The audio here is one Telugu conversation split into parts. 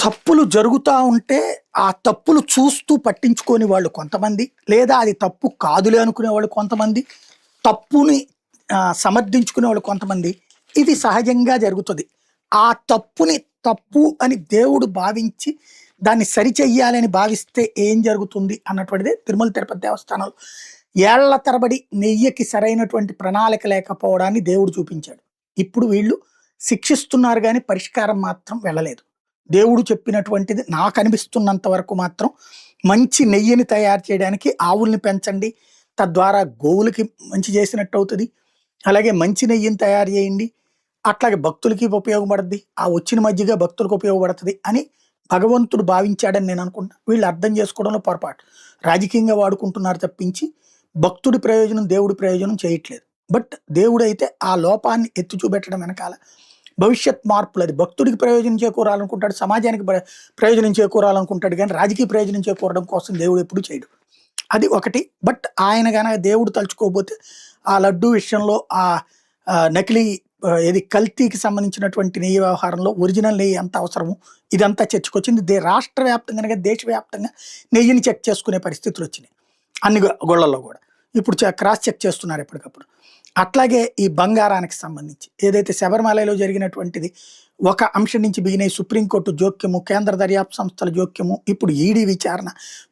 తప్పులు జరుగుతా ఉంటే, ఆ తప్పులు చూస్తూ పట్టించుకోని వాళ్ళు కొంతమంది, లేదా అది తప్పు కాదులే అనుకునేవాళ్ళు కొంతమంది, తప్పుని సమర్థించుకునేవాళ్ళు కొంతమంది. ఇది సహజంగా జరుగుతది. ఆ తప్పుని తప్పు అని దేవుడు భావించి, దాన్ని సరిచెయ్యాలని భావిస్తే ఏం జరుగుతుంది అన్నటువంటిదే తిరుమల తిరుపతి దేవస్థానంలో ఏళ్ల తరబడి నెయ్యకి సరైనటువంటి ప్రణాళిక లేకపోవడాన్ని దేవుడు చూపించాడు. ఇప్పుడు వీళ్ళు శిక్షిస్తున్నారు గానీ పరిష్కారం మాత్రం వెళ్ళలేదు. దేవుడు చెప్పినటువంటిది నాకనిపిస్తున్నంత వరకు మాత్రం మంచి నెయ్యిని తయారు చేయడానికి ఆవుల్ని పెంచండి. తద్వారా గోవులకి మంచి చేసినట్టవుతది. అలాగే మంచి నెయ్యిని తయారు చేయండి. అట్లాగే భక్తులకి ఉపయోగపడుద్ది. ఆ వచ్చిన మజ్జిగ భక్తులకు ఉపయోగపడతది అని భగవంతుడు భావించాడని నేను అనుకుంటా. వీళ్ళు అర్థం చేసుకోవడంలో పొరపాటు. రాజకీయంగా వాడుకుంటున్నారు తప్పించి, భక్తుడి ప్రయోజనం, దేవుడి ప్రయోజనం చేయట్లేదు. బట్ దేవుడైతే ఆ లోపాన్ని ఎత్తి చూపెట్టడం వెనకాల భవిష్యత్ మార్పులు, అది భక్తుడికి ప్రయోజనం చేకూరాలనుకుంటాడు, సమాజానికి ప్రయోజనం చేకూరాలనుకుంటాడు కానీ రాజకీయ ప్రయోజనం చేకూరడం కోసం దేవుడు ఎప్పుడు చేయడు. అది ఒకటి. బట్ ఆయన గనక దేవుడు తలుచుకోకపోతే ఆ లడ్డూ విషయంలో నకిలీ ఏది కల్తీకి సంబంధించినటువంటి నెయ్యి వ్యవహారంలో ఒరిజినల్ నెయ్యి ఎంత అవసరమో ఇదంతా చర్చకొచ్చింది. రాష్ట్ర వ్యాప్తంగా దేశవ్యాప్తంగా నెయ్యిని చెక్ చేసుకునే పరిస్థితులు వచ్చినాయి అన్ని గొళ్ళల్లో కూడా. ఇప్పుడు క్రాస్ చెక్ చేస్తున్నారు ఎప్పటికప్పుడు. అట్లాగే ఈ బంగారానికి సంబంధించి ఏదైతే శబరిమలలో జరిగినటువంటిది ఒక అంశం నుంచి బిగినాయి. సుప్రీంకోర్టు జోక్యము, కేంద్ర దర్యాప్తు సంస్థల జోక్యము, ఇప్పుడు ఈడీ విచారణ,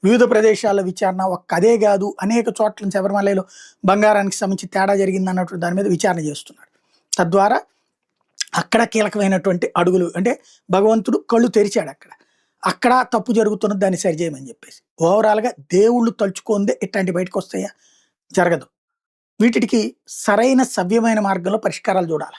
వివిధ ప్రదేశాల విచారణ. అదే కాదు, అనేక చోట్ల శబరిమలలో బంగారానికి సంబంధించి తేడా జరిగింది అన్నటువంటి దాని మీద విచారణ చేస్తున్నాడు. తద్వారా అక్కడ కీలకమైనటువంటి అడుగులు, అంటే భగవంతుడు కళ్ళు తెరిచాడు అక్కడ తప్పు జరుగుతున్నది, దాన్ని సరిచేయమని చెప్పేసి. ఓవరాల్గా దేవుళ్ళు తలుచుకుందే ఇట్లాంటి బయటకు వస్తాయా? జరగదు. వీటికి సరైన సవ్యమైన మార్గంలో పరిష్కారాలు చూడాలి.